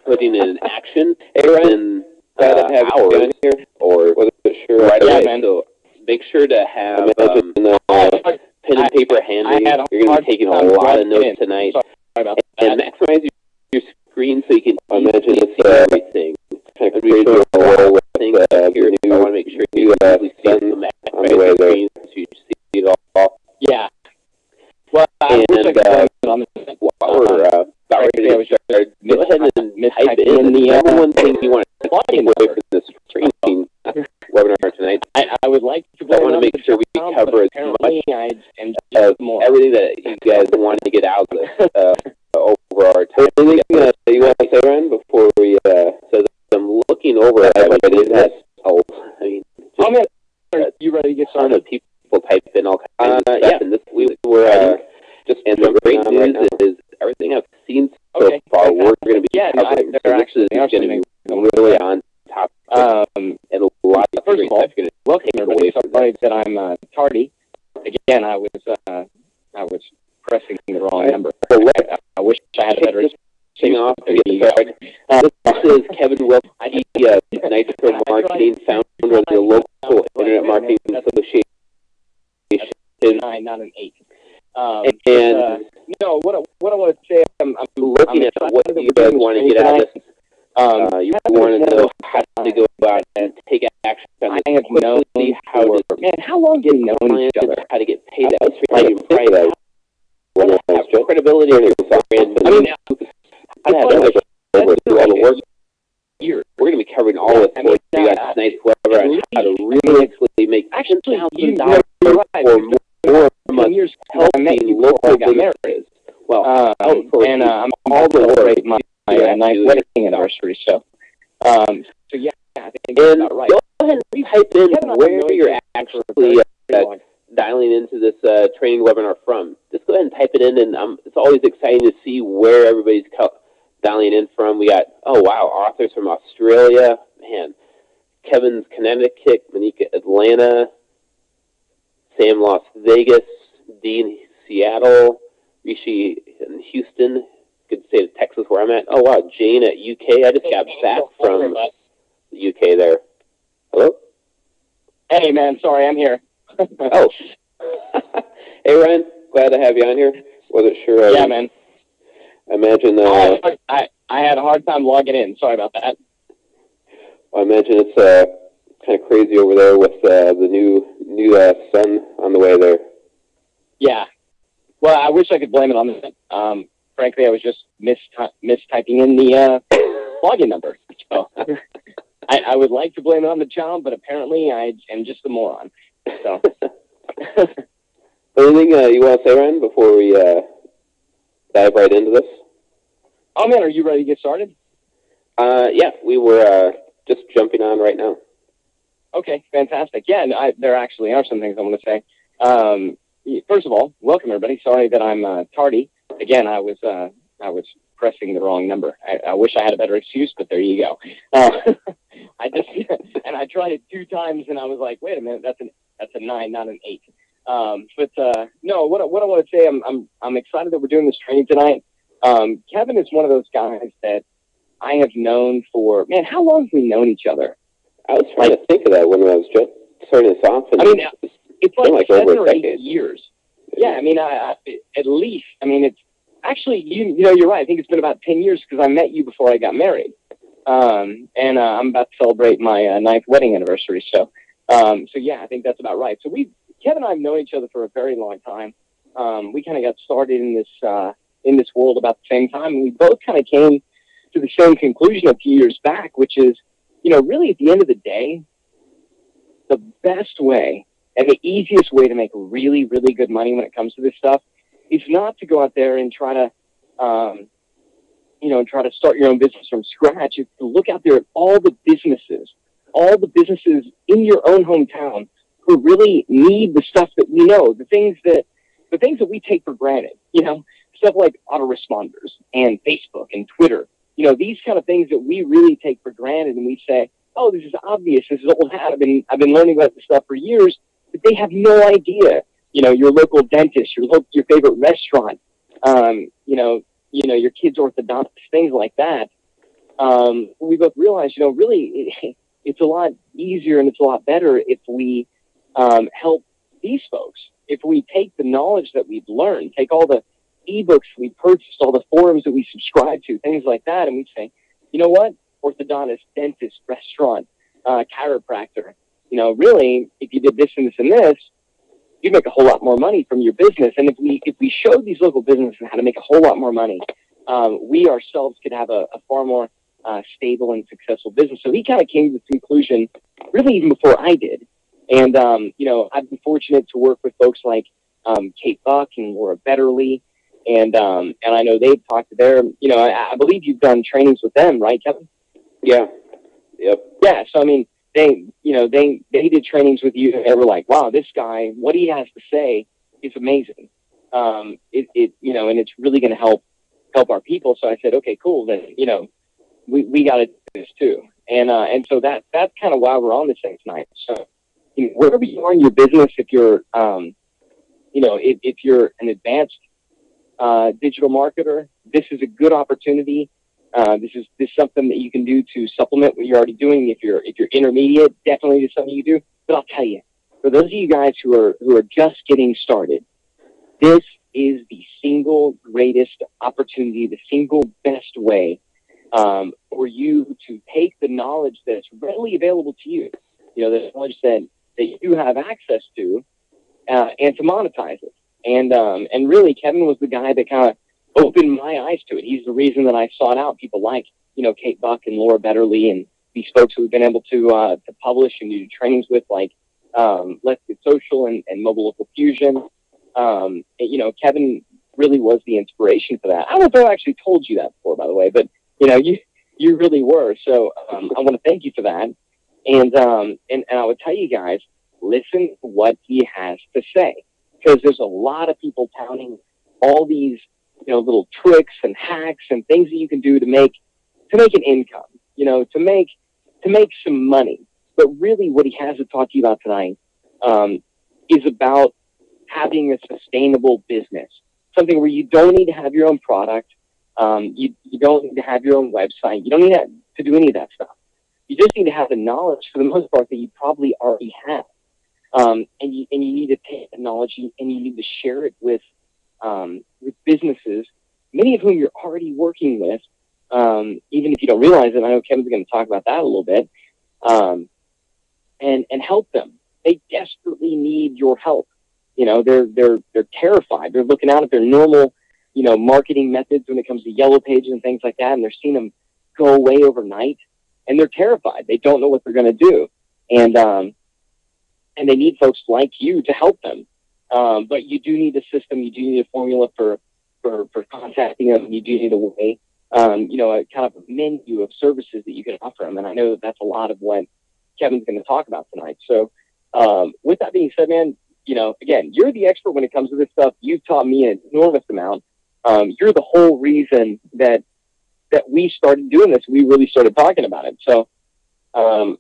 putting it in action in hours or right away. Man. So make sure to have pen and paper handy. You're going to be taking a lot of notes tonight. And maximize your screen so you can see everything. I want to make sure you see the on the way there. So you see it all. Yeah. Well, I wish I could on this. While we're about ready to start, go ahead and type in the number one thing you want to take away from this training webinar tonight. I would like to. I want to make sure we cover as much of everything that you guys want to get out over our time. Anything you want to say, Ryan, before we so I'm looking over at what it is. Are you ready to get started? People type in all kinds of stuff, and this we were just. And the great news is everything I've seen so far. We're going to be covering. So this is going to be really on top. And a lot of first of all, welcome everybody. Sorry that I'm tardy. Again, I was pressing the wrong number. I wish I had a better. Off to get started. This is Kevin Wilk, Nitro Marketing, founder of the local Internet Marketing Association. 9, not an 8. No, what I want to say, I'm looking at what you guys want to get out of this. You want to know how to go about and take action on this. I have known how long have you known each other? How to get paid out. Have credibility in your brand. I mean, do all the work. We're going to be covering all this for you guys tonight's webinar on how to really make $10,000 or more years helping local businesses. Well, and I'm all to celebrate my 9th wedding anniversary. So yeah, I think that's about right. Go ahead and type in where you're actually dialing into this training webinar from. Just go ahead and type it in, and it's always exciting to see where everybody's dialing in from. We got, authors from Australia, Kevin's Connecticut, Monica Atlanta, Sam Las Vegas, Dean Seattle, Rishi in Houston, good state of Texas where I'm at. Oh wow, Jane at UK. I just got back from the UK there. Hello? Hey man, sorry, I'm here. Oh. Hey Ryan, glad to have you on here. Wasn't sure. Yeah, man. I imagine I had a hard time logging in. Sorry about that. I imagine it's kind of crazy over there with the new sun on the way there. Yeah. Well, I wish I could blame it on that. Frankly, I was just mistyping in the login number. So I would like to blame it on the job, but apparently I am just a moron. So. Anything you want to say, Ryan, before we dive right into this? Oh, man, are you ready to get started? Yeah, we were just jumping on right now. Okay, fantastic. Yeah, there actually are some things I want to say. First of all, welcome, everybody. Sorry that I'm tardy. Again, I was pressing the wrong number. I wish I had a better excuse, but there you go. I tried it 2 times, and I was like, wait a minute, that's a 9, not an 8. No, what I want to say, I'm excited that we're doing this training tonight. Kevin is one of those guys that I have known for, man, how long have we known each other? I was trying to think of that when I was just starting this off. And it's like 7 or 8 years. Yeah, I mean, at least, I mean, it's actually, you know, you're right. I think it's been about 10 years because I met you before I got married. I'm about to celebrate my 9th wedding anniversary. So yeah, I think that's about right. So Kevin and I have known each other for a very long time. We kind of got started in this world about the same time. And we both kind of came to the same conclusion a few years back, which is, you know, really at the end of the day, the best way and the easiest way to make really, really good money when it comes to this stuff is not to go out there and try to, try to start your own business from scratch. It's to look out there at all the businesses in your own hometown who really need the stuff that we know, the things that we take for granted, you know, stuff like autoresponders and Facebook and Twitter, you know, these kind of things that we really take for granted, and we say, oh, this is obvious, this is old hat. I've been learning about this stuff for years, but they have no idea. You know, your local dentist, your favorite restaurant, your kid's orthodontist, things like that. we both realized, really it's a lot easier and it's a lot better if we help these folks. If we take the knowledge that we've learned, take all the ebooks we purchased, all the forums that we subscribe to, things like that, and we say, you know what, orthodontist, dentist, restaurant, chiropractor, really, if you did this and this and this, you'd make a whole lot more money from your business. And if we showed these local businesses how to make a whole lot more money, we ourselves could have a far more stable and successful business. So he kind of came to the conclusion, really even before I did. And, I've been fortunate to work with folks like Kate Buck and Laura Betterly. And I know they've talked to their, I believe you've done trainings with them, right, Kevin? Yeah. Yep. Yeah. So, I mean, they did trainings with you and they were like, wow, this guy, what he has to say is amazing. And it's really going to help our people. So I said, okay, cool. Then, we got to do this too. And so that's kind of why we're on this thing tonight. So, wherever you are in your business, if you're, if you're an advanced digital marketer, this is a good opportunity. This is something that you can do to supplement what you're already doing. If you're intermediate, definitely do something you do. But I'll tell you, for those of you guys who are just getting started, this is the single greatest opportunity, the single best way for you to take the knowledge that's readily available to you, the knowledge that you have access to, and to monetize it. And really, Kevin was the guy that kind of opened my eyes to it. He's the reason that I sought out people like, Kate Buck and Laura Betterly and these folks who have been able to publish and do trainings with, like Let's Get Social and Mobile Local Fusion. Kevin really was the inspiration for that. I don't know if I actually told you that before, by the way, but you really were. So I want to thank you for that. And I would tell you guys, listen to what he has to say, because there's a lot of people touting all these, little tricks and hacks and things that you can do to make an income, to make some money. But really what he has to talk to you about tonight is about having a sustainable business, something where you don't need to have your own product. You don't need to have your own website. You don't need to do any of that stuff. You just need to have the knowledge, for the most part, that you probably already have. And you need to take the knowledge and you need to share it with businesses, many of whom you're already working with, even if you don't realize it. I know Kevin's going to talk about that a little bit, and help them. They desperately need your help. They're terrified. They're looking out at their normal, marketing methods when it comes to Yellow Pages and things like that, and they're seeing them go away overnight, and they're terrified. They don't know what they're going to do, and they need folks like you to help them. But you do need a system. You do need a formula for contacting them. You do need a way, a kind of a menu of services that you can offer them. And I know that's a lot of what Kevin's going to talk about tonight. So with that being said, man, again, you're the expert when it comes to this stuff. You've taught me an enormous amount. You're the whole reason that we started doing this. We really started talking about it. So I'm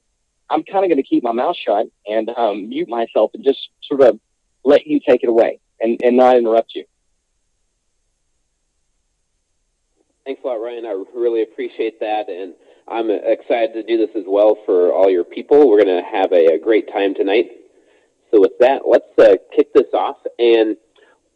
kind of going to keep my mouth shut and mute myself and just sort of let you take it away and not interrupt you. Thanks a lot, Ryan. I really appreciate that, and I'm excited to do this as well for all your people. We're going to have a great time tonight. So with that, let's kick this off. And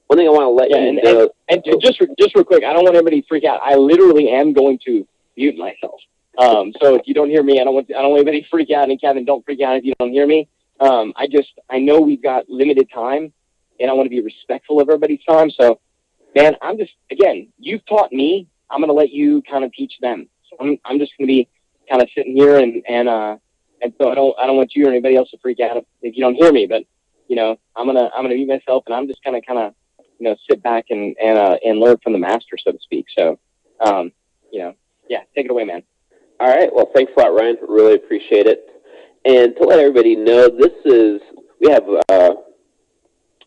one thing I want to let you know... And just real quick, I don't want everybody to freak out. I literally am going to mute myself. So if you don't hear me, I don't want anybody to freak out. And Kevin, don't freak out if you don't hear me. I know we've got limited time, and I want to be respectful of everybody's time. So, man, again, you've taught me. I'm going to let you kind of teach them. So I'm just going to be kind of sitting here, and so I don't want you or anybody else to freak out if you don't hear me. But I'm gonna mute myself, and I'm just gonna kind of sit back and learn from the master, so to speak. So, yeah, take it away, man. All right. Well, thanks a lot, Ryan. Really appreciate it. And to let everybody know, we have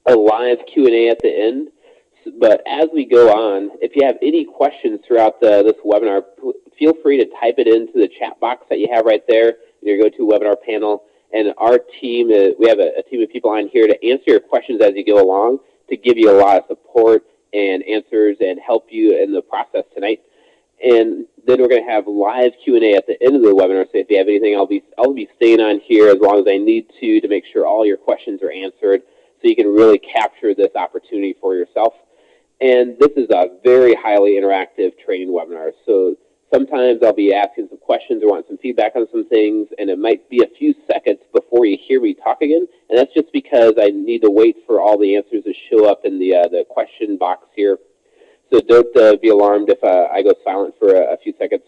a live Q&A at the end. But as we go on, if you have any questions throughout this webinar, feel free to type it into the chat box that you have right there in your GoToWebinar panel. And our team, we have a team of people on here to answer your questions as you go along, to give you a lot of support and answers and help you in the process tonight. And then we're going to have live Q&A at the end of the webinar. So if you have anything, I'll be staying on here as long as I need to make sure all your questions are answered, so you can really capture this opportunity for yourself. And this is a very highly interactive training webinar. So sometimes I'll be asking some questions or want some feedback on some things, and it might be a few seconds before you hear me talk again. And that's just because I need to wait for all the answers to show up in the question box here. So don't be alarmed if I go silent for a few seconds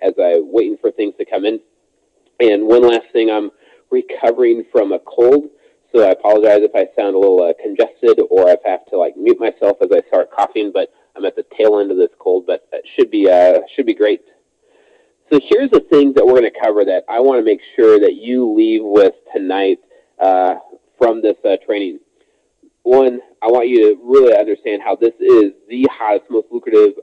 as I'm waiting for things to come in. And one last thing, I'm recovering from a cold, so I apologize if I sound a little congested or if I have to like mute myself as I start coughing, but I'm at the tail end of this cold, but it should be great. So here's the things that we're going to cover that I want to make sure that you leave with tonight from this training. One, I want you to really understand how this is the hottest, most lucrative